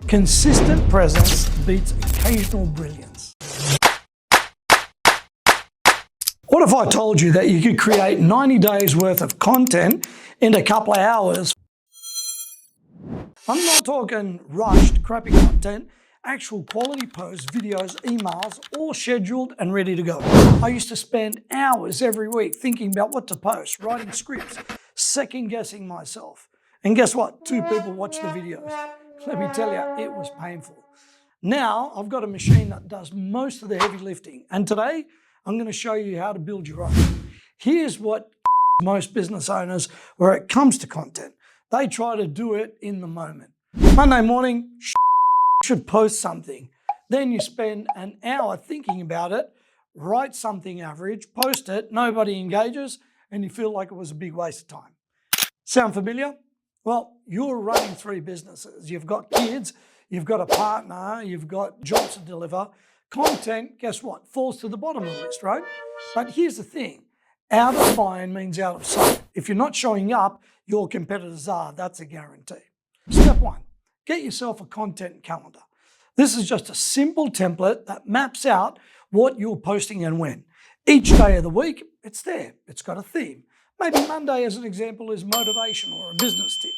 Consistent presence beats occasional brilliance. What if I told you that you could create 90 days worth of content in a couple of hours? I'm not talking rushed, crappy content, actual quality posts, videos, emails, all scheduled and ready to go. I used to spend hours every week thinking about what to post, writing scripts, second guessing myself. And guess what? 2 people watched the videos. Let me tell you, it was painful. Now I've got a machine that does most of the heavy lifting. And today I'm going to show you how to build your own. Here's what most business owners, where it comes to content, they try to do it in the moment. Monday morning, should post something. Then you spend an hour thinking about it, write something average, post it, nobody engages, and you feel like it was a big waste of time. Sound familiar? Well, you're running 3 businesses. You've got kids, you've got a partner, you've got jobs to deliver. Content, guess what? Falls to the bottom of the list, right? But here's the thing. Out of mind means out of sight. If you're not showing up, your competitors are. That's a guarantee. Step 1, get yourself a content calendar. This is just a simple template that maps out what you're posting and when. Each day of the week, it's there. It's got a theme. Maybe Monday, as an example, is motivation or a business tip.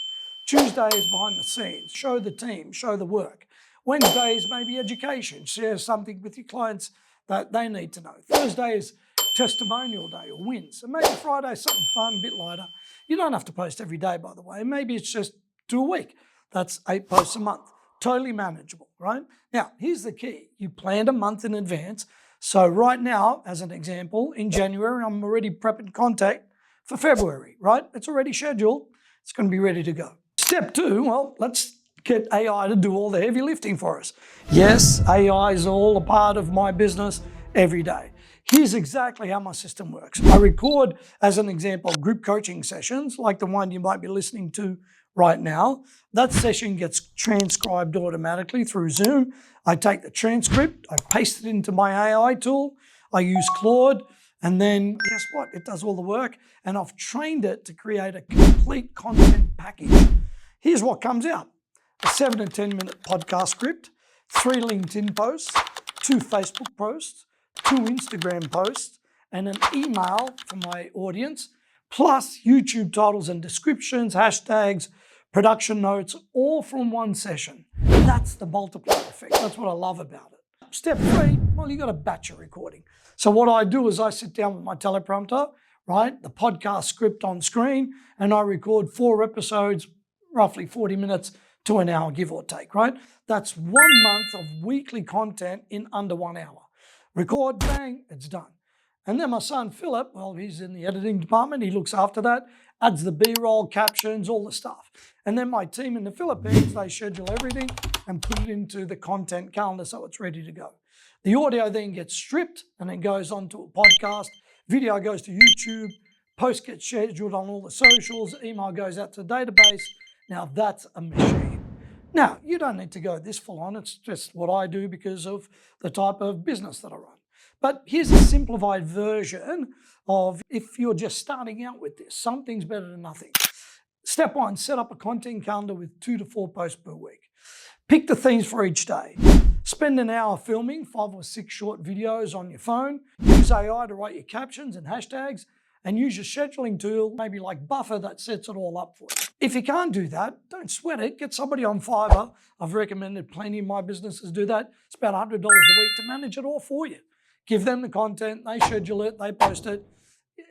Tuesday is behind the scenes. Show the team, show the work. Wednesday is maybe education. Share something with your clients that they need to know. Thursday is testimonial day or wins. And maybe Friday is something fun, a bit lighter. You don't have to post every day, by the way. Maybe it's just 2 a week. That's 8 posts a month. Totally manageable, right? Now, here's the key. You planned a month in advance. So right now, as an example, in January, I'm already prepping content for February, right? It's already scheduled. It's going to be ready to go. Step 2, well, let's get AI to do all the heavy lifting for us. Yes, AI is all a part of my business every day. Here's exactly how my system works. I record, as an example, group coaching sessions like the one you might be listening to right now. That session gets transcribed automatically through Zoom. I take the transcript, I paste it into my AI tool, I use Claude, and then guess what? It does all the work, and I've trained it to create a complete content package. Here's what comes out. A 7 to 10 minute podcast script, 3 LinkedIn posts, 2 Facebook posts, 2 Instagram posts, and an email for my audience, plus YouTube titles and descriptions, hashtags, production notes, all from one session. That's the multiplier effect. That's what I love about it. Step 3, well, you got to batch your recording. So what I do is I sit down with my teleprompter, right, the podcast script on screen, and I record 4 episodes, roughly 40 minutes to an hour, give or take, right? That's 1 month of weekly content in under 1 hour. Record, bang, it's done. And then my son, Philip, well, he's in the editing department. He looks after that, adds the B-roll, captions, all the stuff. And then my team in the Philippines, they schedule everything and put it into the content calendar so it's ready to go. The audio then gets stripped and it goes onto a podcast. Video goes to YouTube. Post gets scheduled on all the socials. Email goes out to the database. Now that's a machine. Now, you don't need to go this full on. It's just what I do because of the type of business that I run. But here's a simplified version of if you're just starting out with this. Something's better than nothing. Step 1, set up a content calendar with 2 to 4 posts per week. Pick the themes for each day. Spend an hour filming 5 or 6 short videos on your phone. Use AI to write your captions and hashtags, and use your scheduling tool, maybe like Buffer, that sets it all up for you. If you can't do that, don't sweat it. Get somebody on Fiverr. I've recommended plenty of my businesses do that. It's about $100 a week to manage it all for you. Give them the content, they schedule it, they post it.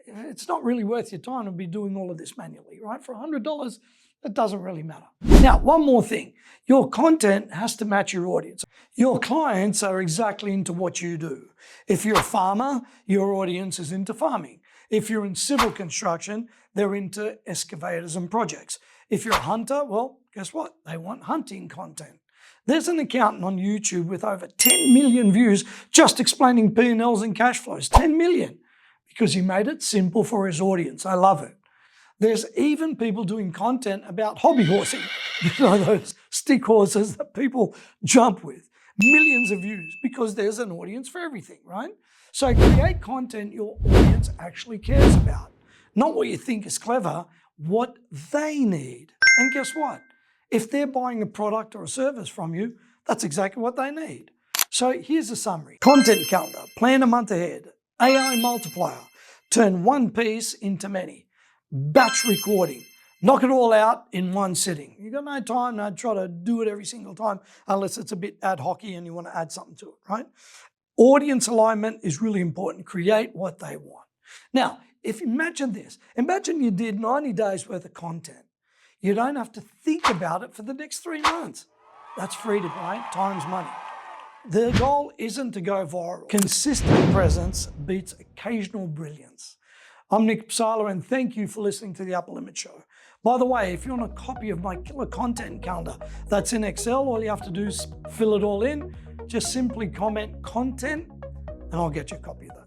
It's not really worth your time to be doing all of this manually, right? For $100, it doesn't really matter. Now, one more thing. Your content has to match your audience. Your clients are exactly into what you do. If you're a farmer, your audience is into farming. If you're in civil construction, they're into excavators and projects. If you're a hunter, well, guess what? They want hunting content. There's an accountant on YouTube with over 10 million views just explaining P&Ls and cash flows. 10 million. Because he made it simple for his audience. I love it. There's even people doing content about hobby horsing. You know, those stick horses that people jump with. Millions of views because there's an audience for everything, right? So create content your audience actually cares about. Not what you think is clever, what they need. And guess what? If they're buying a product or a service from you, that's exactly what they need. So here's a summary. Content calendar, plan a month ahead. AI multiplier, turn one piece into many. Batch recording, knock it all out in one sitting. You've got no time to try to do it every single time unless it's a bit ad hoc-y and you want to add something to it, right? Audience alignment is really important. Create what they want. Now, imagine this. Imagine you did 90 days worth of content. You don't have to think about it for the next 3 months. That's freedom, right? Time's money. The goal isn't to go viral. Consistent presence beats occasional brilliance. I'm Nick Psala, and thank you for listening to The Upper Limit Show. By the way, if you want a copy of my killer content calendar that's in Excel, all you have to do is fill it all in. Just simply comment content, and I'll get you a copy of that.